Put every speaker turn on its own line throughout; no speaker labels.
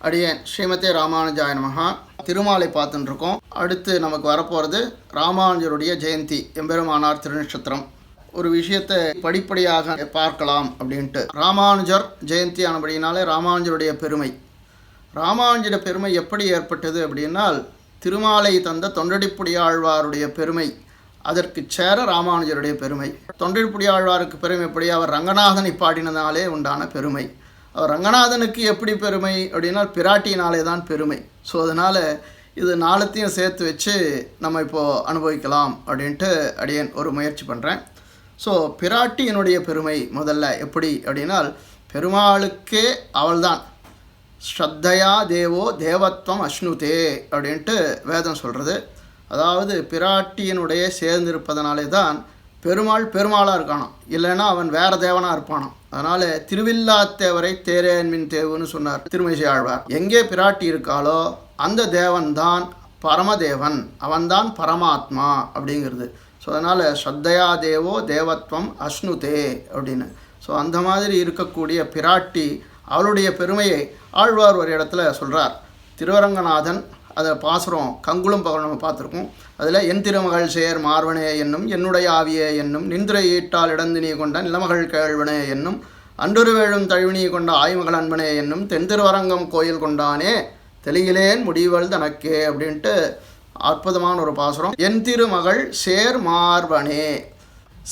அடியேன் ஸ்ரீமதே ராமானுஜாய நமஹா. திருமாலை பார்த்துட்டு இருக்கோம். அடுத்து நமக்கு வரப்போகிறது ராமானுஜருடைய ஜெயந்தி, எம்பெருமானார் திருநட்சத்திரம். ஒரு விஷயத்தை படிப்படியாக பார்க்கலாம் அப்படின்ட்டு. ராமானுஜர் ஜெயந்தி ஆனபடினாலே ராமானுஜருடைய பெருமை. ராமானுஜருடைய பெருமை எப்படி ஏற்பட்டது அப்படின்னால், திருமாலை தந்த தொண்டடிப்புடியாழ்வாருடைய பெருமை அதற்கு சேர ராமானுஜருடைய பெருமை. தொண்டடிப்புடியாழ்வாருக்கு பெருமை எப்படி? அவர் ரங்கநாதனை பாடினதாலே உண்டான பெருமை. அவர் ரங்கநாதனுக்கு எப்படி பெருமை அப்படின்னா பிராட்டியினாலே தான் பெருமை. ஸோ அதனால் இது நாளத்தையும் சேர்த்து வச்சு நம்ம இப்போது அனுபவிக்கலாம் அப்படின்ட்டு அடியேன் ஒரு முயற்சி பண்ணுறேன். ஸோ பிராட்டியினுடைய பெருமை முதல்ல எப்படி அப்படின்னால், பெருமாளுக்கே அவள்தான் ஸ்ரத்தையா தேவோ தேவத்வம் அஷ்ணுதே அப்படின்ட்டு வேதம் சொல்கிறது. அதாவது பிராட்டியினுடைய சேர்ந்திருப்பதனாலே தான் பெருமாள் பெருமாளாக இருக்கானோ, இல்லைன்னா அவன் வேறு தேவனாக இருப்பானோ. அதனால் திருவில்லாத்தேவரை தேரேன்மின் தேவுன்னு சொன்னார் திருமழிசை ஆழ்வார். எங்கே பிராட்டி இருக்காளோ அந்த தேவன்தான் பரமதேவன், அவன்தான் பரமாத்மா அப்படிங்கிறது. ஸோ அதனால் ஸ்ரத்தையா தேவோ தேவத்வம் அஷ்ணுதே அப்படின்னு. ஸோ அந்த மாதிரி இருக்கக்கூடிய பிராட்டி அவளுடைய பெருமையை ஆழ்வார் ஒரு இடத்துல சொல்கிறார். திருவரங்கநாதன் அதை பாசுரம் கங்குளம் பகல் நம்ம பார்த்துருக்கோம். அதில் என் திருமகள் சேர் மார்வனே என்னும் என்னுடைய ஆவியே என்னும் நின்றுரை ஈட்டால் இடந்தினி கொண்ட நிலமகள் கேழ்வனே என்னும் அன்றொரு வேழும் தழுவினி கொண்ட ஆய்மகள் அன்பனே என்னும் தென் திருவரங்கம் கோயில் கொண்டானே தெளிகிலேன் முடிவல் தனக்கே அப்படின்ட்டு அற்புதமான ஒரு பாசுரம். என் திருமகள் சேர் மார்பனே,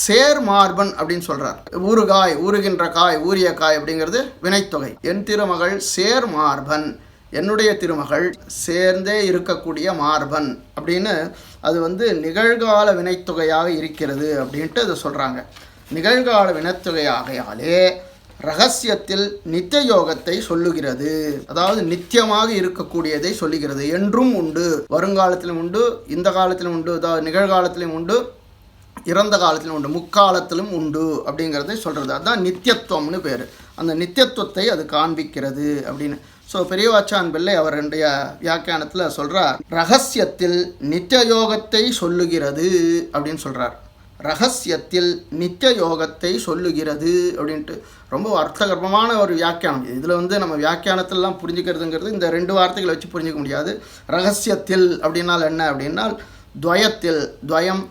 சேர் மார்பன் அப்படின்னு சொல்கிறார். ஊறுகாய், ஊறுகின்ற காய், ஊறிய காய் அப்படிங்கிறது வினைத்தொகை. என் திருமகள் சேர் மார்பன், என்னுடைய திருமகள் சேர்ந்தே இருக்கக்கூடிய மார்பன் அப்படின்னு அது நிகழ்கால வினைத்தொகையாக இருக்கிறது அப்படின்ட்டு அதை சொல்கிறாங்க. நிகழ்கால வினைத்தொகையாகையாலே ரகசியத்தில் நித்திய யோகத்தை சொல்லுகிறது. அதாவது நித்தியமாக இருக்கக்கூடியதை சொல்லுகிறது. என்றும் உண்டு, வருங்காலத்திலும் உண்டு, இந்த காலத்திலும் உண்டு, அதாவது நிகழ்காலத்திலும் உண்டு, இறந்த காலத்திலும் உண்டு, முக்காலத்திலும் உண்டு அப்படிங்கிறதை சொல்கிறது. அதுதான் நித்தியத்துவம்னு பேர். அந்த நித்தியத்துவத்தை அது காண்பிக்கிறது அப்படின்னு. ஸோ பெரியவாச்சான் பிள்ளை அவருடைய வியாக்கியானத்தில் சொல்கிறார், ரகசியத்தில் நித்திய யோகத்தை சொல்லுகிறது அப்படின்னு சொல்கிறார். ரகசியத்தில் நித்திய யோகத்தை சொல்லுகிறது அப்படின்ட்டு ரொம்ப அர்த்தகர்மமான ஒரு வியாக்கியானம். இதில் நம்ம வியாக்கியானத்திலலாம் புரிஞ்சுக்கிறதுங்கிறது இந்த ரெண்டு வார்த்தைகளை வச்சு புரிஞ்சிக்க முடியாது. ரகசியத்தில் அப்படின்னால் என்ன அப்படின்னால், துவயத்தில், துவயம்,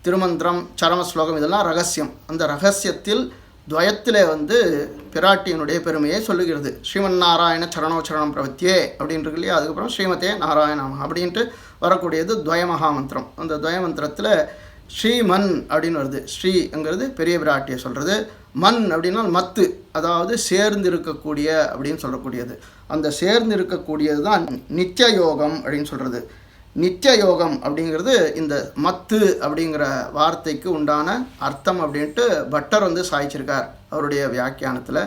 திருமந்திரம், சரமஸ்லோகம் இதெல்லாம் ரகசியம். அந்த ரகசியத்தில் துவயத்திலே பிராட்டியினுடைய பெருமையை சொல்லுகிறது. ஸ்ரீமன் நாராயண சரணோச்சரணம் பிரவத்தியே அப்படின்றது இல்லையா. அதுக்கப்புறம் ஸ்ரீமதே நாராயணம் அப்படின்ட்டு வரக்கூடியது துவய மகாமந்திரம். அந்த துவய மந்திரத்தில் ஸ்ரீமன் அப்படின்னு வருது. ஸ்ரீங்கிறது பெரிய பிராட்டியை சொல்கிறது. மன் அப்படின்னா மத்து, அதாவது சேர்ந்து இருக்கக்கூடிய அப்படின்னு சொல்லக்கூடியது. அந்த சேர்ந்து இருக்கக்கூடியது தான் நித்திய யோகம் அப்படின்னு சொல்கிறது. நித்திய யோகம் அப்படிங்கிறது இந்த மத்து அப்படிங்கிற வார்த்தைக்கு உண்டான அர்த்தம் அப்படின்ட்டு பட்டர் சாய்ச்சிருக்கார் அவருடைய வியாக்கியானத்தில்.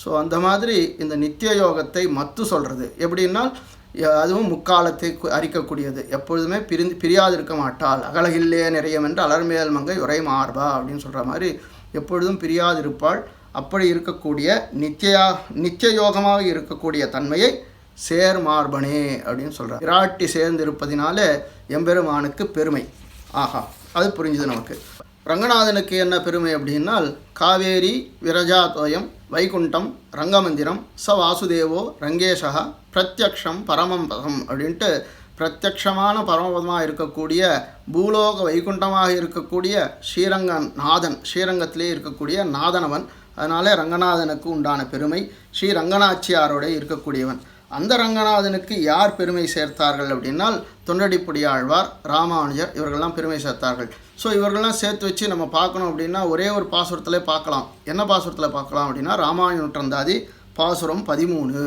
ஸோ அந்த மாதிரி இந்த நித்திய யோகத்தை மத்து சொல்கிறது. எப்படின்னா அதுவும் முக்காலத்தை அறிக்கக்கூடியது. எப்பொழுதுமே பிரியாது இருக்க மாட்டாள். அகலகில்லே நிறையம் என்று அலர்மேல் மங்கை உரை மார்பா அப்படின்னு சொல்கிற மாதிரி எப்பொழுதும் பிரியாது இருப்பாள். அப்படி இருக்கக்கூடிய நித்திய யோகமாக இருக்கக்கூடிய தன்மையை சேர் மார்பனே அப்படின்னு சொல்கிறார். பிராட்டி சேர்ந்து இருப்பதினால எம்பெருமானுக்கு பெருமை. ஆஹா, அது புரிஞ்சுது நமக்கு. ரங்கநாதனுக்கு என்ன பெருமை அப்படின்னால், காவேரி விரஜாதோயம் வைகுண்டம் ரங்கமந்திரம் ச வாசுதேவோ ரங்கேஷா பிரத்யக்ஷம் பரமம் பதம் அப்படின்ட்டு பிரத்யக்ஷமான பரமபதமாக இருக்கக்கூடிய பூலோக வைகுண்டமாக இருக்கக்கூடிய ஸ்ரீரங்கநாதன், ஸ்ரீரங்கத்திலே இருக்கக்கூடிய நாதனவன். அதனாலே ரங்கநாதனுக்கு உண்டான பெருமை. ஸ்ரீ ரங்கநாச்சியாரோட இருக்கக்கூடியவன். அந்த ரங்கநாதனுக்கு யார் பெருமை சேர்த்தார்கள் அப்படின்னால், தொண்டடிப்புடியாழ்வார், ராமானுஜர் இவர்கள்லாம் பெருமை சேர்த்தார்கள். ஸோ இவர்கள்லாம் சேர்த்து வச்சு நம்ம பார்க்கணும் அப்படின்னா ஒரே ஒரு பாசுரத்தில் பார்க்கலாம். என்ன பாசுரத்தில் பார்க்கலாம் அப்படின்னா, ராமானுஜ நூற்றந்தாதி பாசுரம் 13.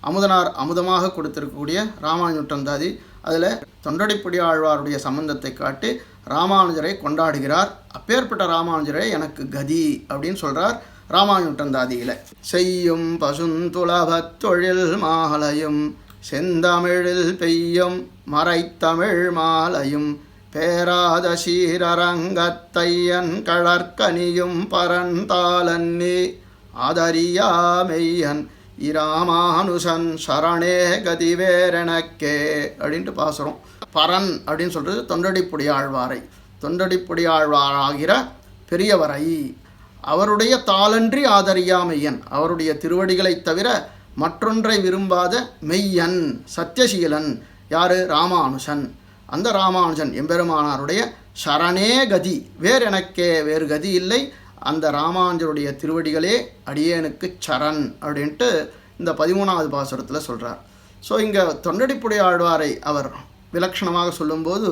அமுதனார் அமுதமாக கொடுத்திருக்கக்கூடிய ராமானுஜ நூற்றந்தாதி. அதில் தொண்டடிப்புடியாழ்வாருடைய சம்பந்தத்தை காட்டி ராமானுஜரை கொண்டாடுகிறார். அப்பேற்பட்ட ராமானுஜரை எனக்கு கதி அப்படின்னு சொல்கிறார் ராமானுஜ நூற்றந்தாதியில். செய்யும் பசுந்துளபத் தொழில் மாலையும் செந்தமிழில் பெய்யும் மறைத்தமிழ் மாலையும் பேராத சீரரங்கத்தையன் கழற்கனியும் பரந்தாலன்னி ஆதரியாமெய்யன் இராமானுசன் சரணே கதிவேரணக்கே அப்படின்ட்டு பாசுரம். பரன் அப்படின்னு சொல்கிறது தொண்டடிப்புடியாழ்வாரை, தொண்டடிப்புடியாழ்வாராகிற பெரியவரை அவருடைய தாளன்றி ஆதரியாமையன், அவருடைய திருவடிகளைத் தவிர மற்றொன்றை விரும்பாத மெய்யன் சத்தியசீலன் யார்? ராமானுஜன். அந்த ராமானுஜன் எம்பெருமானாருடைய சரணே கதி, வேறு எனக்கே வேறு கதி இல்லை, அந்த ராமானுஜருடைய திருவடிகளே அடியேனுக்கு சரண் அப்படின்ட்டு இந்த 13வது பாசுரத்தில் சொல்கிறார். ஸோ இங்கே தொண்டடிப்புடைய ஆழ்வாரை அவர் விலக்ஷணமாக சொல்லும்போது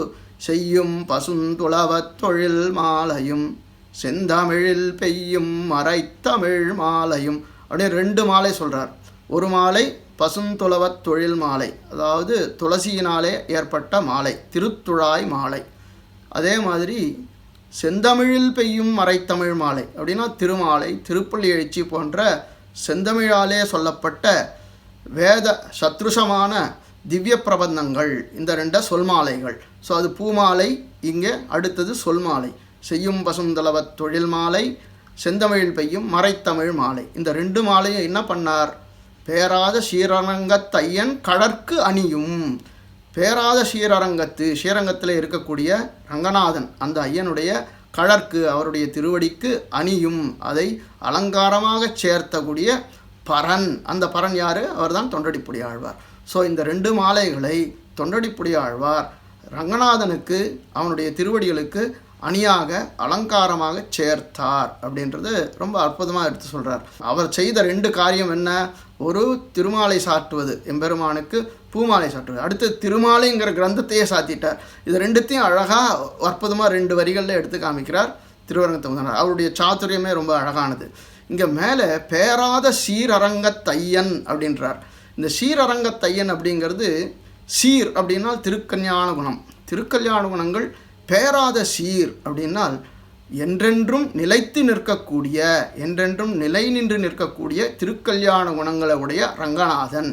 செய்யும் பசுந்துளவத் தொழில் மாலையும் செந்தமிழில் பெய்யும் மறைத்தமிழ் மாலையும் அப்படின்னு 2 மாலை சொல்கிறார். ஒரு மாலை பசுந்துளவத் தொழில் மாலை, அதாவது துளசியினாலே ஏற்பட்ட மாலை, திருத்துழாய் மாலை. அதே மாதிரி செந்தமிழில் பெய்யும் மறைத்தமிழ் மாலை அப்படின்னா திருமாலை, திருப்பள்ளி எழுச்சி போன்ற செந்தமிழாலே சொல்லப்பட்ட வேத சத்ருஷமான திவ்ய பிரபந்தங்கள், இந்த 2 சொல்மாலைகள். ஸோ அது பூமாலை, இங்கே அடுத்தது சொல்மாலை. செய்யும் பசுந்தளவத் தொழில் மாலை, செந்தமிழில் பெய்யும் மறைத்தமிழ் மாலை. இந்த 2 மாலையும் என்ன பண்ணார்? பேராத ஸ்ரீரங்கத்தையன் கடற்கு அணியும். பேராத ஸ்ரீரங்கத்தில் இருக்கக்கூடிய ரங்கநாதன் அந்த ஐயனுடைய கடற்கு, அவருடைய திருவடிக்கு அணியும், அதை அலங்காரமாக சேர்த்தக்கூடிய பரன். அந்த பரன் யார்? அவர் தான் தொண்டடிப்புடி ஆழ்வார். ஸோ இந்த 2 மாலைகளை தொண்டடிப்புடி ஆழ்வார் ரங்கநாதனுக்கு அவனுடைய திருவடிகளுக்கு அணியாக அலங்காரமாக சேர்த்தார் அப்படின்றது ரொம்ப அற்புதமாக எடுத்து சொல்கிறார். அவர் செய்த 2 காரியம் என்ன? ஒரு திருமாலை சாற்றுவது, எம்பெருமானுக்கு பூமாலை சாற்றுவது, அடுத்து திருமாலைங்கிற கிரந்தத்தையே சாத்திட்டார். இது 2த்தையும் அழகாக அற்புதமாக 2 வரிகளில் எடுத்து காமிக்கிறார் திருவரங்கத்தமுதனார். அவருடைய சாத்துரியமே ரொம்ப அழகானது. இங்கே மேலே பேராத சீரரங்கத்தையன் அப்படின்றார். இந்த சீரரங்கத்தையன் அப்படிங்கிறது, சீர் அப்படின்னா திருக்கல்யாண குணம், திருக்கல்யாண குணங்கள். பேராத சீர் அப்படின்னால் என்றென்றும் நிலைத்து நிற்கக்கூடிய, என்றென்றும் நிலை நின்று நிற்கக்கூடிய திருக்கல்யாண குணங்களை உடைய ரங்கநாதன்.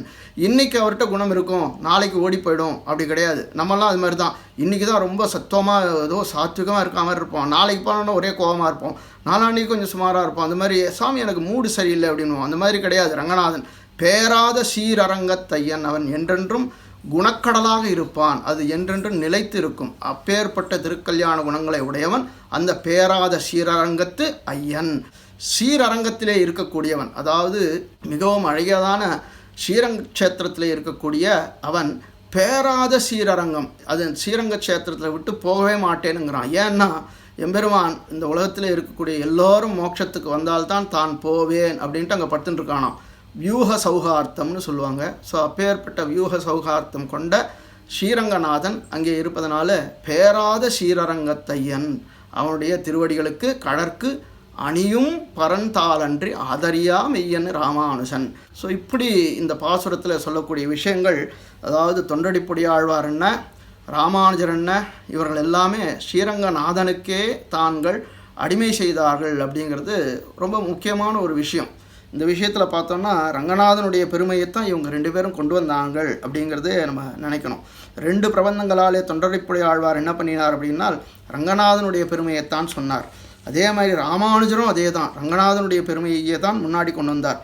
இன்றைக்கி அவர்கிட்ட குணம் இருக்கும், நாளைக்கு ஓடி போயிடும், அப்படி கிடையாது. நம்மளாம் அது மாதிரி தான். இன்றைக்கி தான் ரொம்ப சத்துவமாக ஏதோ சாத்விகமாக இருக்க மாதிரி இருப்போம், நாளைக்கு போனோன்னா ஒரே கோபமாக இருப்போம், நாளான்னைக்கு கொஞ்சம் சுமாராக இருப்போம். அந்த மாதிரி சாமி எனக்கு மூடு சரியில்லை அப்படின்வோம். அந்த மாதிரி கிடையாது ரங்கநாதன். பேராத சீரரங்கத்தையன், அவன் என்றென்றும் குணக்கடலாக இருப்பான், அது என்றென்றும் நிலைத்து இருக்கும். அப்பேற்பட்ட திருக்கல்யாண குணங்களை உடையவன் அந்த பேராத ஸ்ரீரங்கத்து ஐயன். ஸ்ரீரங்கத்திலே இருக்கக்கூடியவன், அதாவது மிகவும் அழகியதான ஸ்ரீரங்க கஷேத்திரத்திலே இருக்கக்கூடிய அவன் பேராத ஸ்ரீரங்கம், அது ஸ்ரீரங்க கஷேத்திரத்தில் விட்டு போகவே மாட்டேனுங்கிறான். ஏன்னா எம்பெருமான் இந்த உலகத்தில் இருக்கக்கூடிய எல்லோரும் மோட்சத்துக்கு வந்தால்தான் தான் போவேன் அப்படின்ட்டு அங்கே படுத்துட்டு இருக்கானாம். வியூக சௌகார்த்தம்னு சொல்லுவாங்க. ஸோ அப்பேற்பட்ட வியூக சௌகார்த்தம் கொண்ட ஸ்ரீரங்கநாதன் அங்கே இருப்பதனால பேராத ஸ்ரீரங்கத்தையன், அவனுடைய திருவடிகளுக்கு கடற்கு அணியும் பரந்தாளன்றி ஆதரியா மெய்யன் ராமானுஜன். ஸோ இப்படி இந்த பாசுரத்தில் சொல்லக்கூடிய விஷயங்கள், அதாவது தொண்டடிப்புடி ஆழ்வார் என்ன, ராமானுஜர் என்ன, இவர்கள் எல்லாமே ஸ்ரீரங்கநாதனுக்கே தாங்கள் அடிமை செய்தார்கள் அப்படிங்கிறது ரொம்ப முக்கியமான ஒரு விஷயம். இந்த விஷயத்தில் பார்த்தோம்னா ரங்கநாதனுடைய பெருமையைத்தான் இவங்க 2 பேரும் கொண்டு வந்தாங்கள் அப்படிங்கிறதே நம்ம நினைக்கணும். 2 பிரபந்தங்களாலே தொண்டடிப்புடி ஆழ்வார் என்ன பண்ணினார் அப்படின்னால் ரங்கநாதனுடைய பெருமையைத்தான் சொன்னார். அதே மாதிரி ராமானுஜரும் அதே தான், ரங்கநாதனுடைய பெருமையை தான் முன்னாடி கொண்டு வந்தார்.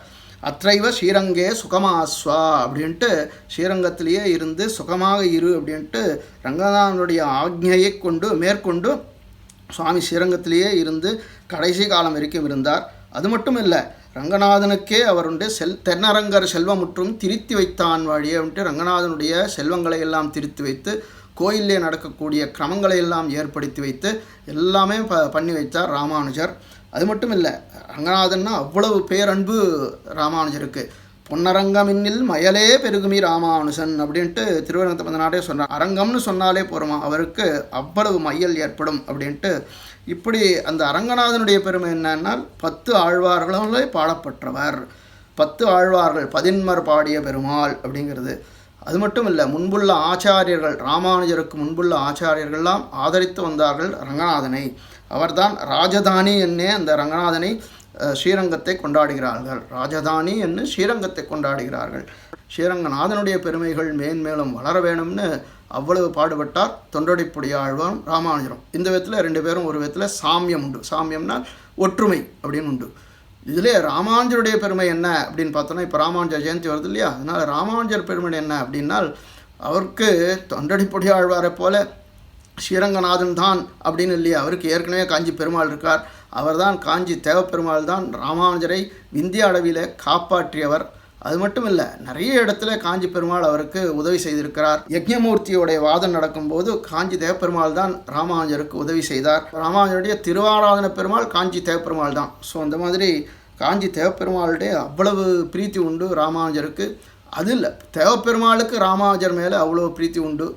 அத்தைவ ஸ்ரீரங்கே சுகமாஸ்வா அப்படின்ட்டு ஸ்ரீரங்கத்திலேயே இருந்து சுகமாக இரு அப்படின்ட்டு ரங்கநாதனுடைய ஆக்ஞையை கொண்டு மேற்கொண்டு சுவாமி ஸ்ரீரங்கத்திலேயே இருந்து கடைசி காலம் வரைக்கும் இருந்தார். அது மட்டும் இல்லை, ரங்கநாதனுக்கே அவருடைய தென்னரங்கர் செல்வமுற்றும் திரித்து வைத்தான் வழியே அப்படின்ட்டு ரங்கநாதனுடைய செல்வங்களை எல்லாம் திரித்து வைத்து கோயிலே நடக்கக்கூடிய கிரமங்களை எல்லாம் ஏற்படுத்தி வைத்து எல்லாமே பண்ணி வைத்தார் ராமானுஜர். அது மட்டும் இல்லை, ரங்கநாதன்னா அவ்வளவு பேரன்பு ராமானுஜருக்கு. பொன்னரங்கமின்னில் மயலே பெருகுமி ராமானுஜன் அப்படின்ட்டு திருவரங்கத்தமுதனாரே சொன்னார். அரங்கம்னு சொன்னாலே போருமா, அவருக்கு அவ்வளவு மையல் ஏற்படும் அப்படின்ட்டு. இப்படி அந்த அரங்கநாதனுடைய பெருமை என்னன்னா 10 ஆழ்வார்களே பாடப்பட்டவர், 10 ஆழ்வார்கள் 11 பாடிய பெருமாள் அப்படிங்கிறது. அது மட்டும் இல்லை, முன்புள்ள ஆச்சாரியர்கள், ராமானுஜருக்கு முன்புள்ள ஆச்சாரியர்கள்லாம் ஆதரித்து வந்தார்கள் ரங்கநாதனை. அவர்தான் ராஜதானி என்னே அந்த ரங்கநாதனை ஸ்ரீரங்கத்தை கொண்டாடுகிறார்கள். ராஜதானி என்று ஸ்ரீரங்கத்தை கொண்டாடுகிறார்கள். ஸ்ரீரங்கநாதனுடைய பெருமைகள் மேன்மேலும் வளர வேணும்னு அவ்வளவு பாடுபட்டார் தொண்டடிப்புடி ஆழ்வான் ராமானுஜரும். இந்த விதத்தில் 2 பேரும் ஒரு விதத்தில் சாமியம் உண்டு. சாமியம்னா ஒற்றுமை அப்படின்னு உண்டு. இதிலே ராமானுஜருடைய பெருமை என்ன அப்படின்னு பார்த்தோன்னா, இப்போ ராமானுஜர் ஜெயந்தி வருது இல்லையா, அதனால் ராமானுஜர் பெருமை என்ன அப்படின்னால் அவருக்கு தொண்டடிப்புடி ஆழ்வாரை போல ஸ்ரீரங்கநாதன் தான் அப்படின்னு இல்லையா, அவருக்கு ஏற்கனவே காஞ்சி பெருமாள் இருக்கார். அவர் தான் காஞ்சி தேவப்பெருமாள் தான் ராமானுஜரை விந்திய அளவில் காப்பாற்றியவர். அது மட்டும் இல்லை, நிறைய இடத்துல காஞ்சி பெருமாள் அவருக்கு உதவி செய்திருக்கிறார். யஜ்ஞமூர்த்தியோடைய வாதம் நடக்கும்போது காஞ்சி தேவப்பெருமாள் தான் ராமானுஜருக்கு உதவி செய்தார். ராமானுஜருடைய திருவாராதன பெருமாள் காஞ்சி தேவப்பெருமாள் தான். ஸோ அந்த மாதிரி காஞ்சி தேவப்பெருமாளுடைய அவ்வளவு பிரீத்தி உண்டு ராமானுஜருக்கு. அது இல்லை, தேவப்பெருமாளுக்கு ராமானுஜர் மேலே அவ்வளோ பிரீத்தி உண்டு.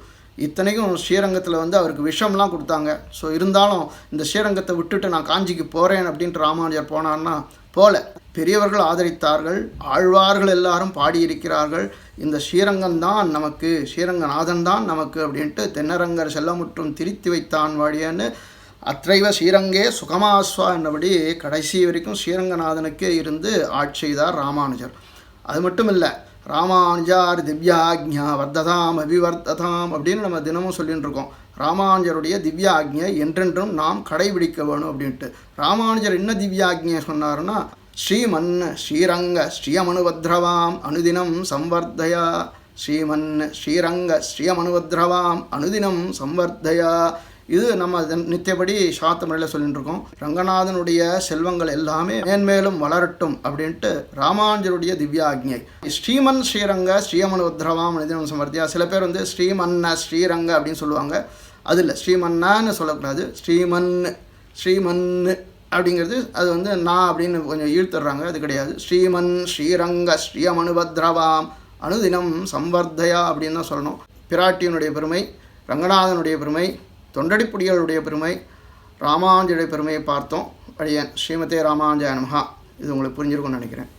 இத்தனைக்கும் ஸ்ரீரங்கத்தில் அவருக்கு விஷம்லாம் கொடுத்தாங்க. ஸோ இருந்தாலும் இந்த ஸ்ரீரங்கத்தை விட்டுட்டு நான் காஞ்சிக்கு போகிறேன் அப்படின்ட்டு ராமானுஜர் போனார்னா போல. பெரியவர்கள் ஆதரித்தார்கள், ஆழ்வார்கள் எல்லாரும் பாடியிருக்கிறார்கள், இந்த ஸ்ரீரங்கம்தான் நமக்கு, ஸ்ரீரங்கநாதன் தான் நமக்கு அப்படின்ட்டு தென்னரங்கர் செல்லமுற்றும் திரித்து வைத்தான் வாடியன்னு அத்தைவ ஸ்ரீரங்கே சுகமாஸ்வா என்னபடி கடைசி வரைக்கும் ஸ்ரீரங்கநாதனுக்கே இருந்து ஆட்சி செய்தார் ராமானுஜர். அது மட்டும் இல்லை, ராமானுஜார் திவ்யாக்ஞா வர்த்ததாம் அபிவர்த்ததாம் அப்படின்னு நம்ம தினமும் சொல்லிட்டு இருக்கோம். ராமானுஜருடைய திவ்யாக்ஞை என்றென்றும் நாம் கடைபிடிக்க வேணும் அப்படின்ட்டு. ராமானுஜர் என்ன திவ்யாக்ஞை சொன்னார்னா, ஸ்ரீமன் ஸ்ரீரங்க ஸ்ரீயமனுபத்ரவாம் அனுதினம் சம்வர்தயா, ஸ்ரீமன் ஸ்ரீரங்க ஸ்ரீயமனுபத்ரவாம் அனுதினம் சம்வர்தயா. இது நம்ம நித்தியப்படி சாத்த முறையில் சொல்லிட்டு இருக்கோம். ரங்கநாதனுடைய செல்வங்கள் எல்லாமே மேன்மேலும் வளரட்டும் அப்படின்ட்டு ராமானுஜருடைய திவ்யாக்ஞை. ஸ்ரீமன் ஸ்ரீரங்க ஸ்ரீயமனுபத்ரவாம் அனுதினம் சம்வர்தயா. சில பேர் ஸ்ரீமன்ன ஸ்ரீரங்க அப்படின்னு சொல்லுவாங்க. அது இல்லை, ஸ்ரீமன்னான்னு சொல்லக்கூடாது, ஸ்ரீமன் அப்படிங்கிறது அது நான் அப்படின்னு கொஞ்சம் ஈழ்த்துடுறாங்க. அது கிடையாது. ஸ்ரீமன் ஸ்ரீரங்க ஸ்ரீயமனுபத்ரவாம் அனுதினம் சம்வர்தயா அப்படின்னு தான் சொல்லணும். பிராட்டியனுடைய பெருமை, ரங்கநாதனுடைய பெருமை, தொண்டடிப்புடிகளுடைய பெருமை, ராமானுஜருடைய பெருமையை பார்த்தோம். அடியேன் ஸ்ரீமதே ராமானுஜாய நமஹா. இது உங்களுக்கு புரிஞ்சிருக்கும்னு நினைக்கிறேன்.